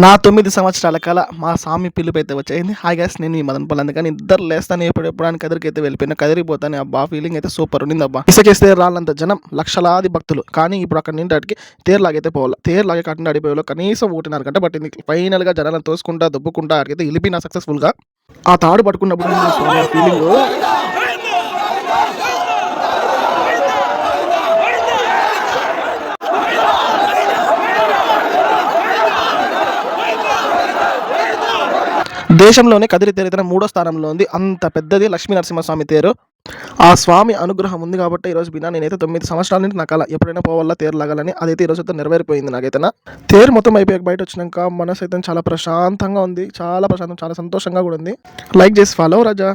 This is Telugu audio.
నా 9 సంవత్సరాల కళ మా స్వామి పిలుపు అయితే వచ్చేసింది. హాయ్ గైస్, నేను ఈ మదనపల్లి. అందుకని ఇద్దరు లేస్తాను ఎప్పుడెప్పుడు కదిరికి అయితే వెళ్ళిపోయినా, కదిరిపోతాను. అబ్బా ఫీలింగ్ అయితే సూపర్ ఉండింది. అబ్బా ఇసుకేస్తే రాళ్ళంత జనం, లక్షలాది భక్తులు. కానీ ఇప్పుడు అక్కడ నింటాటికి తేరులాగైతే పోవాలి. తేరులాగే కట్టిన అడిపోయేలో కనీసం 1.5 గంట పట్టింది. ఫైనల్గా జనాలను తోసుకుంటా దుబ్బుకుంటా అడిగితే వెళ్ళిపోయినా సక్సెస్ఫుల్గా. ఆ తాడు పట్టుకున్నప్పుడు ఫీలింగ్ దేశంలోనే కదిరి తేరు అయితే 3వ స్థానంలో ఉంది. అంత పెద్దది లక్ష్మీ నరసింహస్వామి తేరు. ఆ స్వామి అనుగ్రహం ఉంది కాబట్టి ఈరోజు బిన్నా నేనైతే 9 సంవత్సరాల నుండి నాకు అలా ఎప్పుడైనా పోవాలా తేరు లాగాలని. అదైతే ఈరోజు అయితే నెరవేరిపోయింది నాకైతే. తేరు మొత్తం అయిపోయాక బయట వచ్చినాక మనసు అయితే చాలా ప్రశాంతంగా ఉంది. చాలా ప్రశాంతం, చాలా సంతోషంగా కూడా ఉంది. లైక్ చేసి ఫాలో రాజా.